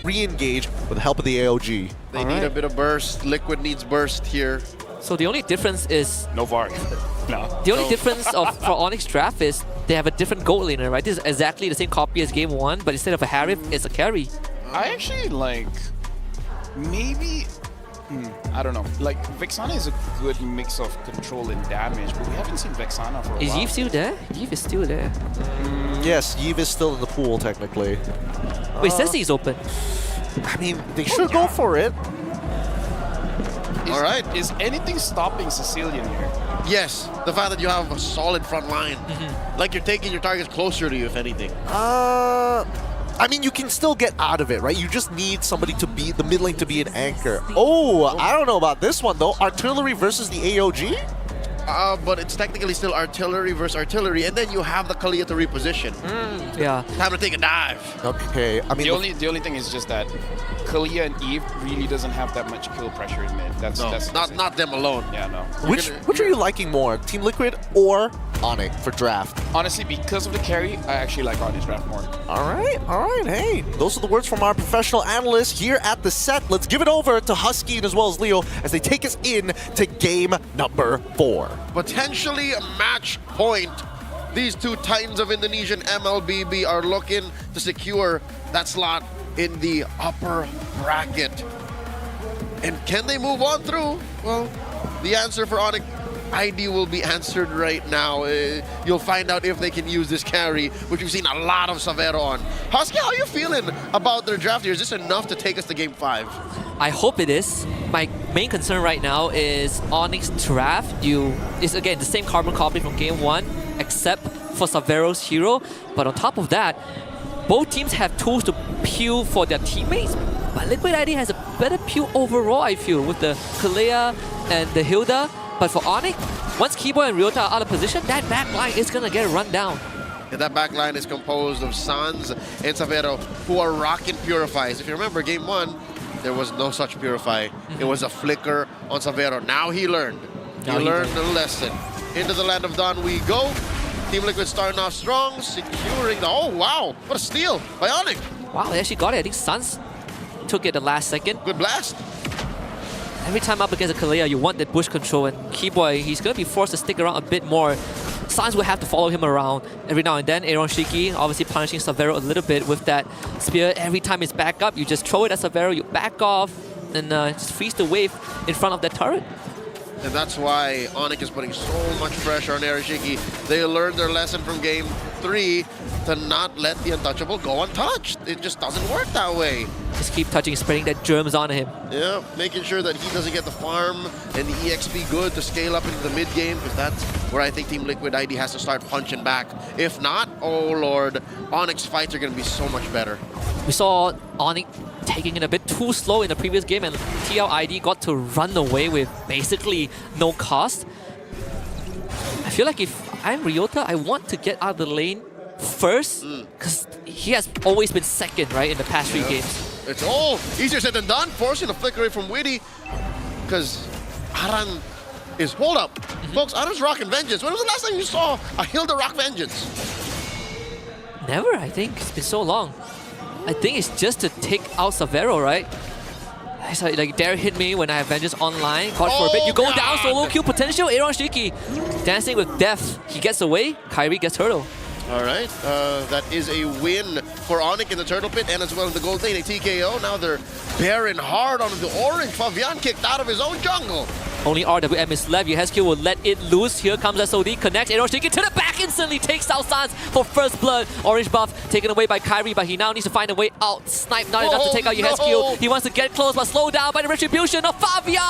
re-engage with the help of the AOG. They need a bit of burst. Liquid needs burst here. So the only difference is... No VAR. No. The only difference for Onic draft is they have a different gold laner, right? This is exactly the same copy as game 1, but instead of a Harif, it's a carry. I actually like... Maybe... I don't know. Like, Vexana is a good mix of control and damage, but we haven't seen Vexana for a while. Is Yves still there? Yves is still there. Yes, Yves is still in the pool, technically. Wait, Sensi is open. I mean, they should go for it. All right. Is anything stopping Sicilian here? Yes, the fact that you have a solid front line. Like you're taking your targets closer to you, if anything. I mean, you can still get out of it, right? You just need somebody to be, the mid lane to be an anchor. Oh, I don't know about this one, though. Artillery versus the AOG? But it's technically still artillery versus artillery, and then you have the Kalia to reposition. Yeah. Time to take a dive. Okay, I mean... The only thing is just that Kalia and Eve really doesn't have that much kill pressure in mid. That's not them alone. Yeah, no. Which are you liking more, Team Liquid or Onic for draft? Honestly, because of the carry, I actually like Onic's draft more. All right. Hey, those are the words from our professional analyst here at the set. Let's give it over to Husky and as well as Leo as they take us in to game number 4. Potentially a match point. These two titans of Indonesian MLBB are looking to secure that slot in the upper bracket. And can they move on through? Well, the answer for Onic ID will be answered right now. You'll find out if they can use this carry, which we've seen a lot of Savero on. Husky, how are you feeling about their draft here? Is this enough to take us to game 5? I hope it is. My main concern right now is Onyx draft. It's again the same carbon copy from game 1, except for Savero's hero. But on top of that, both teams have tools to peel for their teammates. But Liquid ID has a better peel overall, I feel, with the Kalea and the Hilda. But for Onic, once Keyboy and Ryota are out of position, that back line is going to get run down. And that back line is composed of Sans and Savero, who are rocking Purifies. If you remember, game 1, there was no such Purify. It was a flicker on Savero. Now he learned. He learned the lesson. Into the land of Dawn we go. Team Liquid starting off strong, securing the... Oh, wow. What a steal by Onic. Wow, they actually got it. I think Sans took it the last second. Good blast. Every time up against a Kalea, you want that bush control, and Keyboy, he's going to be forced to stick around a bit more. Sans will have to follow him around every now and then. Aaron Shiki obviously punishing Savero a little bit with that spear. Every time it's back up, you just throw it at Savero, you back off, and just freeze the wave in front of that turret. And that's why Onic is putting so much pressure on Arashiki. They learned their lesson from game 3 to not let the untouchable go untouched. It just doesn't work that way. Just keep touching, spreading that germs on him. Yeah, making sure that he doesn't get the farm and the EXP good to scale up into the mid game, because that's where I think Team Liquid ID has to start punching back. If not, oh lord, Onyx fights are going to be so much better. We saw Onic taking it a bit too slow in the previous game, and TLID got to run away with basically no cost. I feel like if I'm Ryota, I want to get out of the lane first, because he has always been second, right, in the past 3 games. It's all easier said than done, forcing a flicker away from Witty, because Aran is... Hold up. Folks, Aran's rocking Vengeance. When was the last time you saw a Hilda rock Vengeance? Never, I think. It's been so long. I think it's just to take out Savero, right? It's like, dare hit me when I have Vengeance online. Caught for a bit. You go down, solo kill potential. Aaron Shiki dancing with death. He gets away. Kyrie gets turtle. All right, that is a win for Onic in the Turtle Pit and as well in the Gold Lane, a TKO. Now they're bearing hard on the orange. Fabian kicked out of his own jungle. Only RWM is left. Yehesky will let it loose. Here comes SOD. Connects. Aaron Shiki to the back instantly. Takes out Sans for first blood. Orange buff taken away by Kyrie, but he now needs to find a way out. Snipe not enough to take out Yehesky. No. He wants to get close, but slowed down by the retribution of Fabian.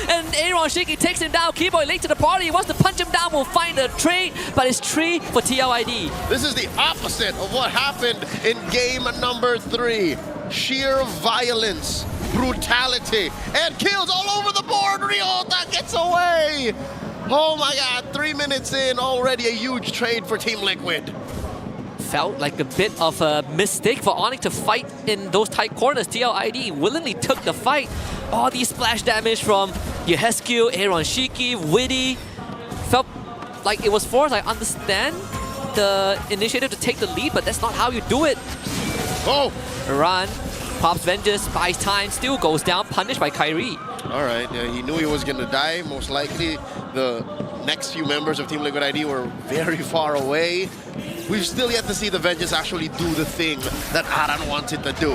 And Aaron Shiki takes him down. Keyboy late to the party. He wants to punch him down. Will find a trade, but it's 3 for TLID. This is the opposite of what happened in game number 3. Sheer violence, brutality, and kills all over the board. Ryota gets away. Oh my god, 3 minutes in, already a huge trade for Team Liquid. Felt like a bit of a mistake for Onic to fight in those tight corners. TLID willingly took the fight. All these splash damage from Yehesky, Aaron Shiki, Witty. Felt like it was forced. I understand the initiative to take the lead, but that's not how you do it. Oh! Run. Pops Vengeance, buys time, still goes down, punished by Kyrie. All right, yeah, he knew he was going to die. Most likely, the next few members of Team Liquid ID were very far away. We've still yet to see the Vengeance actually do the thing that Aran wants it to do.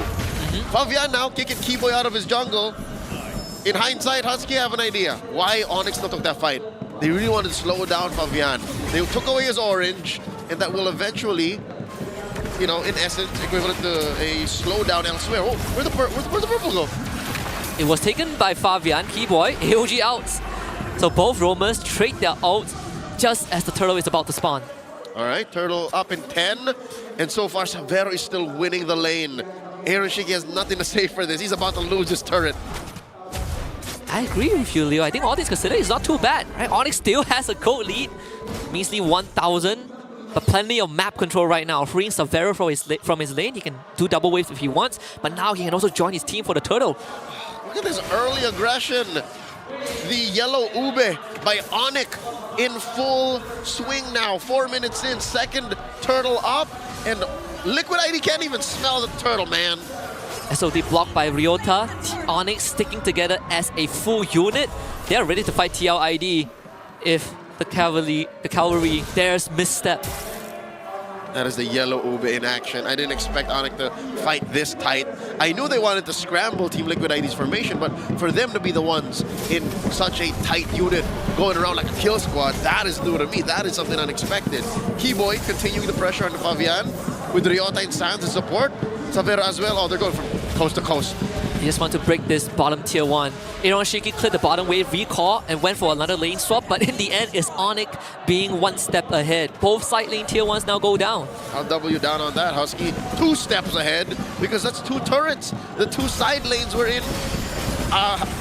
Favian now kicking Keyboy out of his jungle. In hindsight, Husky have an idea why Onyx still took that fight. They really wanted to slow down Favian. They took away his orange, and that will eventually, you know, in essence, equivalent to a slowdown elsewhere. Oh, where'd the purple go? It was taken by Favian, Keyboy, AOG out. So both roamers trade their ult just as the turtle is about to spawn. All right, Turtle up in 10, and so far Savero is still winning the lane. Aaron Shiki has nothing to say for this. He's about to lose his turret. I agree with you, Leo. I think all these considered is not too bad, right? Onyx still has a gold lead, measly 1,000, but plenty of map control right now. Freeing Savero from his lane, he can do double waves if he wants, but now he can also join his team for the turtle. Look at this early aggression. The yellow Ube by Onic in full swing now. 4 minutes in, second turtle up, and Liquid ID can't even smell the turtle, man. SOD blocked by Ryota. Onyx sticking together as a full unit. They're ready to fight TLID if the cavalry dares misstep. That is the yellow Ube in action. I didn't expect Onic to fight this tight. I knew they wanted to scramble Team Liquid ID's formation, but for them to be the ones in such a tight unit going around like a kill squad, that is new to me. That is something unexpected. Keyboy continuing the pressure on the Favian with Ryota and Sans as support. Savero as well. Oh, they're going from coast to coast. They just want to break this bottom tier 1. Aaron Shiki cleared the bottom wave, recall, and went for another lane swap, but in the end, it's Onic being one step ahead. Both side lane tier 1s now go down. I'll double you down on that, Husky. 2 steps ahead, because that's 2 turrets. The 2 side lanes were in.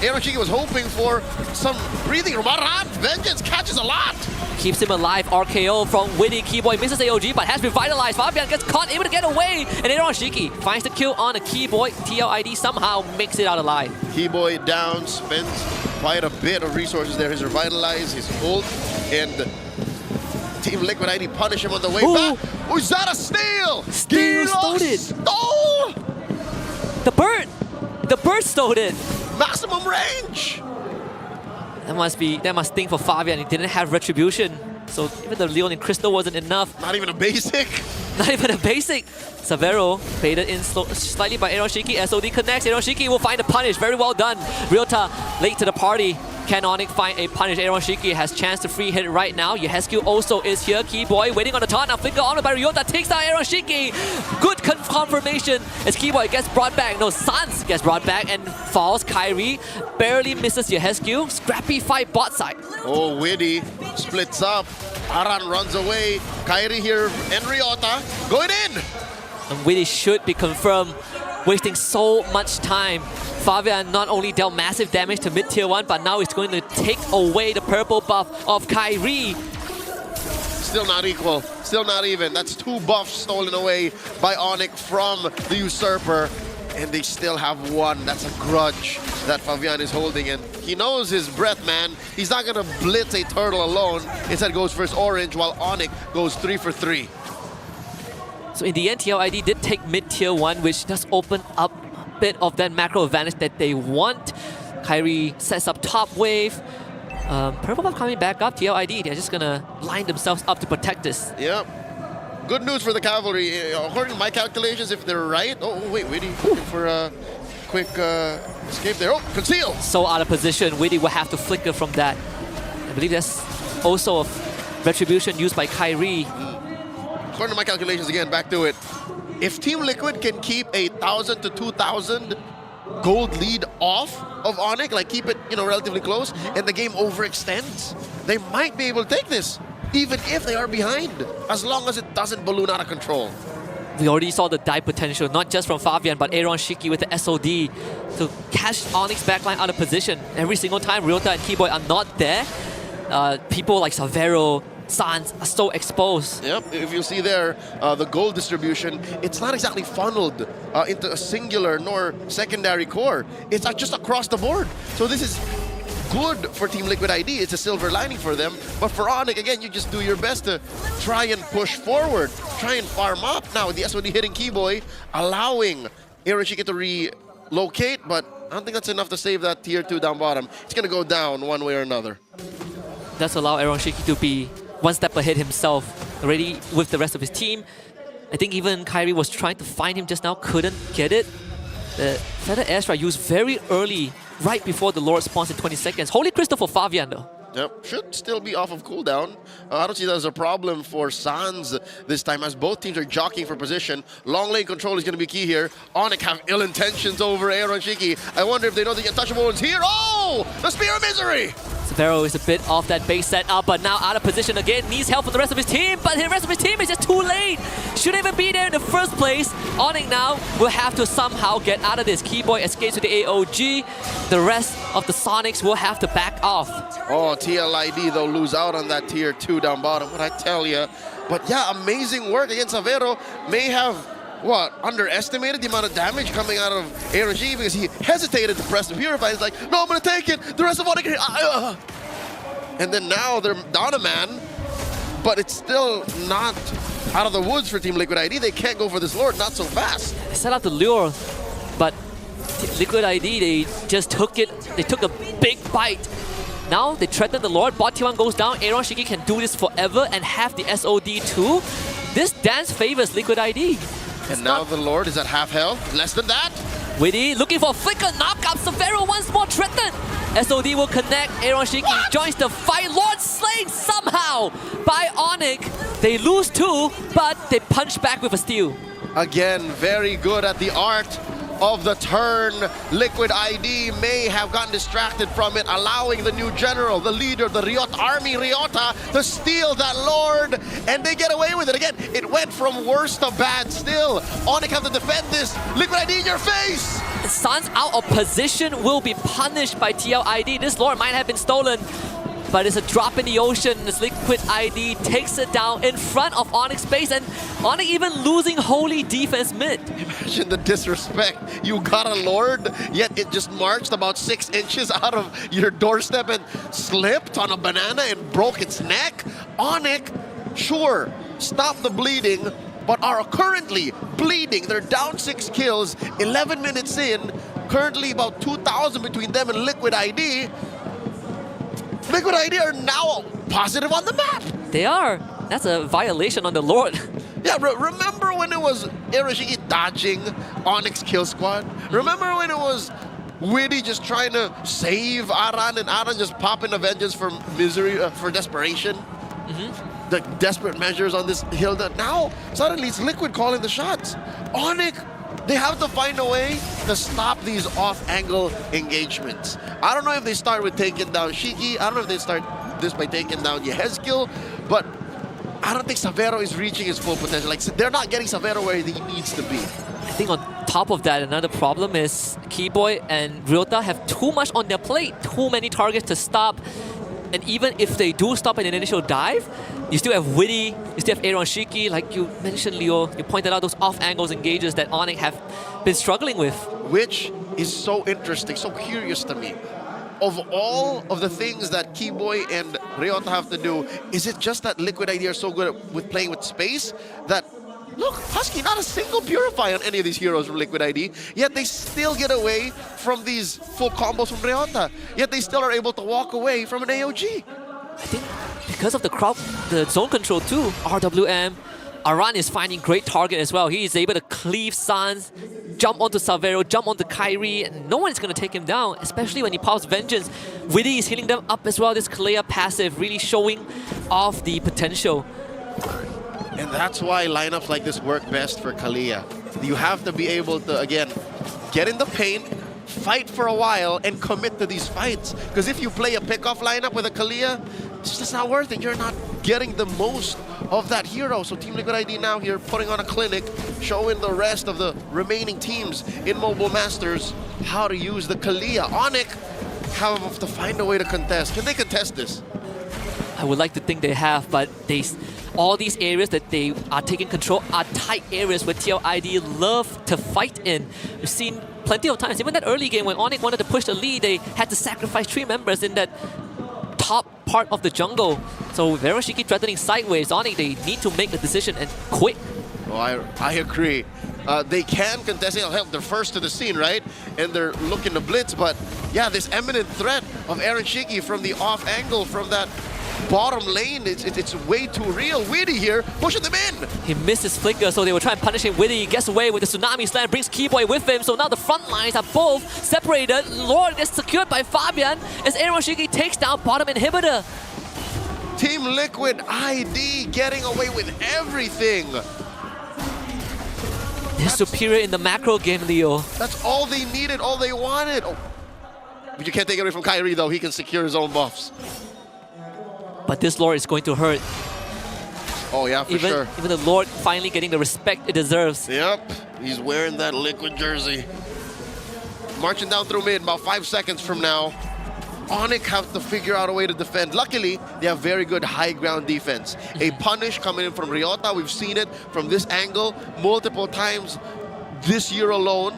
Aaron Shiki was hoping for some breathing room. Aran, Vengeance catches a lot. Keeps him alive. RKO from Witty. Keyboy misses AOG, but has revitalized. Fabian gets caught, able to get away. And Aaron Shiki finds the kill on a Keyboy. TLID somehow makes it out alive. Keyboy down, spends quite a bit of resources there. His revitalize, his ult, and Team Liquid ID punish him on the way back. Oh, is that a steal? Steal stole it. Stole! The bird stole it. Maximum range. That must sting for Fabian. He didn't have retribution. So even the Leon and Crystal wasn't enough. Not even a basic. Not even a basic. Savero baited in slightly by Aaron Shiki. SOD connects. Aaron Shiki will find a punish. Very well done. Ryota late to the party. Can Onic find a punish? Aaron Shiki has chance to free hit right now. Yehescu also is here. Keyboy waiting on the taunt. Now flicker on by Ryota. Takes down Aaron Shiki. Good confirmation as Keyboy gets brought back. No, Sans gets brought back and falls. Kyrie barely misses Yehescu. Scrappy fight bot side. Oh, Witty splits up. Aran runs away. Kyrie here and Ryota going in. And Witty should be confirmed. Wasting so much time. Fabian not only dealt massive damage to mid-tier 1, but now he's going to take away the purple buff of Kyrie. Still not equal, still not even. That's 2 buffs stolen away by Onic from the Usurper, and they still have 1. That's a grudge that Fabian is holding, and he knows his breath, man. He's not gonna blitz a turtle alone. Instead goes for his orange, while Onic goes 3 for 3. So in the end, TLID did take mid-tier 1, which does open up a bit of that macro advantage that they want. Kyrie sets up top wave. Purple buff coming back up. TLID, they're just gonna line themselves up to protect this. Yep. Good news for the cavalry. According to my calculations, if they're right. Oh, wait, Witty looking for a quick escape there. Oh, conceal! So out of position, Witty will have to flicker from that. I believe that's also a retribution used by Kyrie. According to my calculations, again, back to it. If Team Liquid can keep a 1,000 to 2,000 gold lead off of Onic, like keep it, you know, relatively close, and the game overextends, they might be able to take this, even if they are behind, as long as it doesn't balloon out of control. We already saw the dive potential, not just from Fabian, but Aaron Shiki with the SOD to catch Onyx backline out of position. Every single time Ryota and Keyboy are not there, people like Savero, Sans are so exposed. Yep, if you see there, the gold distribution, it's not exactly funneled into a singular nor secondary core. It's just across the board. So this is good for Team Liquid ID. It's a silver lining for them. But for Onic, again, you just do your best to try and push forward, try and farm up. Now with the SOD hitting Keyboy, allowing Shiki to relocate, but I don't think that's enough to save that tier 2 down bottom. It's going to go down one way or another. Does allow Shiki to be one step ahead himself, already with the rest of his team. I think even Kyrie was trying to find him just now, couldn't get it. The Feather Airstrike used very early, right before the Lord spawns in 20 seconds. Holy Crystal for Fabian though. Yep, should still be off of cooldown. I don't see that as a problem for Sans this time, as both teams are jockeying for position. Long lane control is going to be key here. Onic have ill intentions over Shiki. I wonder if they know the untouchable one's here. Oh, the Spear of Misery! Severo is a bit off that base setup, but now out of position again. Needs help from the rest of his team, but the rest of his team is just too late. Shouldn't even be there in the first place. Onic now will have to somehow get out of this. Keyboy escapes with the AOG. The rest of the Sonics will have to back off. Oh, TLID though lose out on that tier 2 down bottom, what I tell you. But yeah, amazing work against Severo. May have, underestimated the amount of damage coming out of ARG because he hesitated to press the Purify. He's like, no, I'm going to take it. The rest of Onic. And then now they're down a man, but it's still not out of the woods for Team Liquid ID. They can't go for this Lord, not so fast. They set out the lure, but Liquid ID, they just took it. They took a big bite. Now they threaten the Lord. Bot T1 goes down. Shiki can do this forever and have the SOD too. This dance favors Liquid ID. And now the Lord is at half health. Less than that. Witty looking for a flicker. Knock up. Severo once more threatened. SOD will connect. Shiki joins the fight. Lord slain somehow by Onic. They lose 2, but they punch back with a steal. Again, very good at the art of the turn. Liquid ID may have gotten distracted from it, allowing the new general, the leader of the Ryota army, Ryota, to steal that Lord, and they get away with it. Again, it went from worse to bad still. Onic have to defend this. Liquid ID in your face! Sans out of position will be punished by TLID. This Lord might have been stolen, but it's a drop in the ocean as Liquid ID takes it down in front of Onyx base, and Onic even losing holy defense mid. Imagine the disrespect. You got a Lord, yet it just marched about 6 inches out of your doorstep and slipped on a banana and broke its neck. Onic, sure, stop the bleeding, but are currently bleeding. They're down 6 kills, 11 minutes in, currently about 2,000 between them and Liquid ID. Liquid ID are now positive on the map. They are. That's a violation on the Lord. Yeah, remember when it was Shiki dodging Onyx kill squad? Remember when it was Witty just trying to save Aran and Aran just popping a vengeance for misery, for desperation? The desperate measures on this Hilda. Now, suddenly it's Liquid calling the shots. Onic, they have to find a way to stop these off-angle engagements. I don't know if they start with taking down Shiki. I don't know if they start this by taking down Yehezkiel, but I don't think Severo is reaching his full potential. Like, they're not getting Severo where he needs to be. I think on top of that, another problem is Keyboy and Ryota have too much on their plate, too many targets to stop. And even if they do stop an initial dive, you still have Witty, you still have Shiki, like you mentioned, Leo. You pointed out those off-angles engages that Onic have been struggling with. Which is so interesting, so curious to me. Of all of the things that Keyboy and Ryota have to do, is it just that Liquid ID are so good with playing with space that, look, Husky, not a single Purify on any of these heroes from Liquid ID, yet they still get away from these full combos from Ryota, yet they still are able to walk away from an AOG. I think because of the crowd, the zone control too, RWM, Aran is finding great target as well. He is able to cleave Sans, jump onto Severo, jump onto Kyrie, and no one is going to take him down, especially when he pops Vengeance. Witty is healing them up as well. This Kalea passive really showing off the potential. And that's why lineups like this work best for Kalea. You have to be able to, again, get in the paint, fight for a while, and commit to these fights. Because if you play a pickoff lineup with a Kalea, it's just not worth it. You're not getting the most of that hero. So Team Liquid ID now here putting on a clinic, showing the rest of the remaining teams in Mobile Masters how to use the Kalea. Onic have to find a way to contest. Can they contest this? I would like to think they have, but all these areas that they are taking control are tight areas where TLID love to fight in. We've seen plenty of times, even that early game when Onic wanted to push the lead, they had to sacrifice 3 members in that top part of the jungle. So Shiki threatening sideways, Onic, they need to make a decision and quick. Oh, I agree. They can contest it. Hell, they're first to the scene, right? And they're looking to blitz, but yeah, this imminent threat of Aaron Shiki from the off angle, from that bottom lane, it's way too real. Witty here, pushing them in. He missed his flicker, so they will try and punish him. Witty gets away with the Tsunami Slam, brings Keyboy with him, so now the front lines are both separated. Lord gets secured by Fabian as Aaron Shiki takes down bottom inhibitor. Team Liquid ID getting away with everything. They're superior in the macro game, Leo. That's all they needed, all they wanted. Oh. But you can't take it away from Kyrie, though. He can secure his own buffs. But this Lord is going to hurt. Oh, yeah, for sure. Even the Lord finally getting the respect it deserves. Yep, he's wearing that Liquid jersey. Marching down through mid, about 5 seconds from now. Onic have to figure out a way to defend. Luckily, they have very good high ground defense. A punish coming in from Ryota. We've seen it from this angle multiple times this year alone,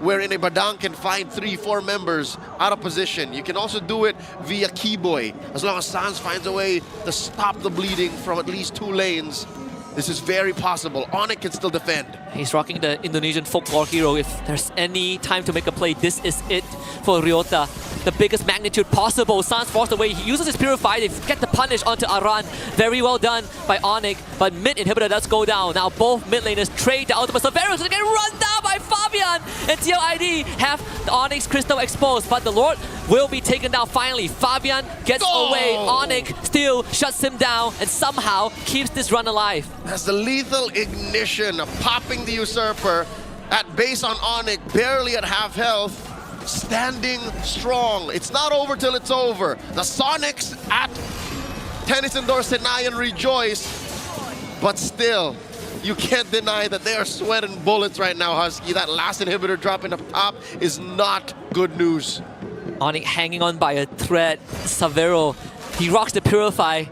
wherein a Badang can find 3-4 members out of position. You can also do it via Keyboy. As long as Sans finds a way to stop the bleeding from at least 2 lanes, this is very possible. Onic can still defend. He's rocking the Indonesian folklore hero. If there's any time to make a play, this is it for Ryota. The biggest magnitude possible. Sans forced away. He uses his Purify to get the punish onto Aran. Very well done by Onic, but mid inhibitor does go down. Now both mid laners trade the ultimate. Severus is getting run down by Fabian, and TLID have the Onyx Crystal exposed, but the Lord will be taken down finally. Fabian gets away. Onic still shuts him down and somehow keeps this run alive. Has the lethal ignition, popping the Usurper at base on Onic, barely at half health. Standing strong. It's not over till it's over. The Sonics at Tennyson Dorsenayan rejoice, but still, you can't deny that they are sweating bullets right now, Husky. That last inhibitor dropping up top is not good news. Onic hanging on by a thread. Savero, he rocks the Purify,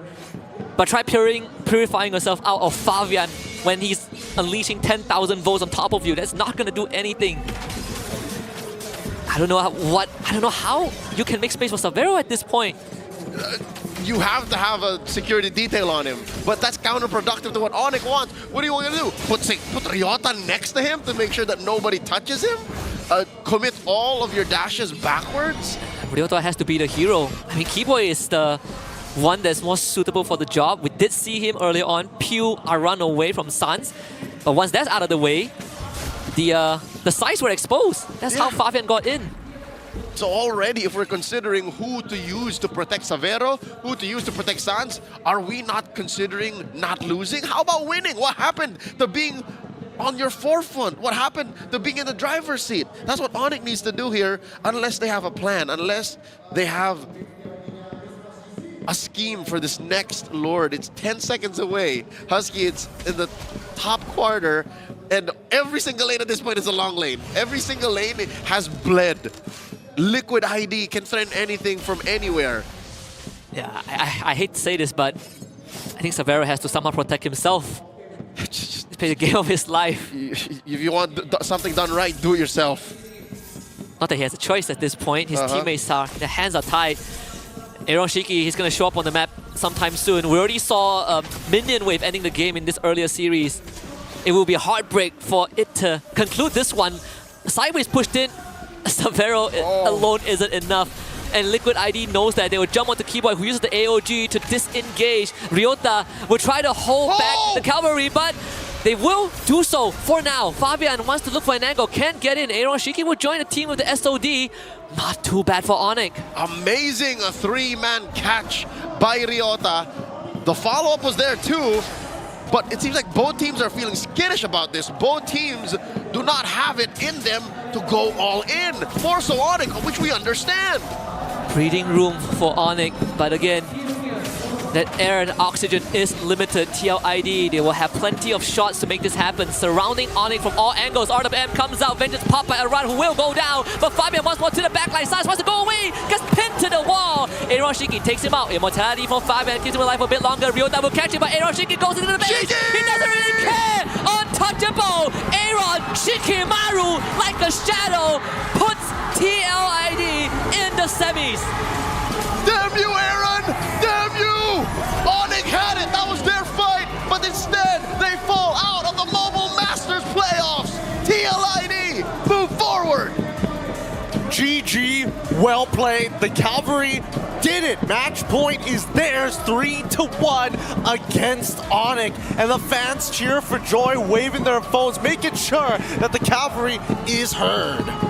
but try purifying yourself out of Fabian when he's unleashing 10,000 volts on top of you. That's not gonna do anything. I don't know how you can make space for Savero at this point. You have to have a security detail on him, but that's counterproductive to what Onic wants. What do you want to do? Put Ryota next to him to make sure that nobody touches him? Commit all of your dashes backwards? Ryota has to be the hero. I mean, Keyboy is the one that's more suitable for the job. We did see him earlier on peel a run away from Sans, but once that's out of the way, the sides were exposed. That's how Fabian got in. So already, if we're considering who to use to protect Savero, who to use to protect Sans, are we not considering not losing? How about winning? What happened to being on your forefront? What happened to being in the driver's seat? That's what Onic needs to do here, unless they have a plan, unless they have a scheme for this next Lord. It's 10 seconds away. Husky, it's in the top quarter, and every single lane at this point is a long lane. Every single lane has bled. Liquid ID can threaten anything from anywhere. Yeah, I hate to say this, but I think Savero has to somehow protect himself. Just play the game of his life. If you want something done right, do it yourself. Not that he has a choice at this point. His teammates are, their hands are tied. Aaron Shiki, he's going to show up on the map sometime soon. We already saw Minion Wave ending the game in this earlier series. It will be a heartbreak for it to conclude this one. Sideways pushed in. Savero alone isn't enough. And Liquid ID knows that. They will jump onto Keyboy, who uses the AOG to disengage. Ryota will try to hold back the cavalry, but they will do so for now. Fabian wants to look for an angle, can't get in. Aaron Shiki will join the team with the SOD. Not too bad for Onic. Amazing, a 3-man catch by Ryota. The follow-up was there too, but it seems like both teams are feeling skittish about this. Both teams do not have it in them to go all in. More so Onic, which we understand. Breathing room for Onic, but again, that air and oxygen is limited. TLID, they will have plenty of shots to make this happen. Surrounding Onic from all angles. RWM comes out, Vengeance popped by Aran, who will go down, but Fabian once more to the backline. Sans wants to go away, gets pinned to the wall. Aaron Shiki takes him out. Immortality from Fabian, keeps him alive a bit longer. Ryota will catch him, but Aaron Shiki goes into the base. He doesn't really care. Untouchable. Aaron Shikimaru, like a shadow, puts TLID in the semis. Damn you, Aaron! Damn you! Onic had it, that was their fight, but instead they fall out of the Mobile Masters playoffs. We move forward. GG, well played. The Cavalry did it. Match point is theirs, 3-1 against Onic. And the fans cheer for joy, waving their phones, making sure that the Cavalry is heard.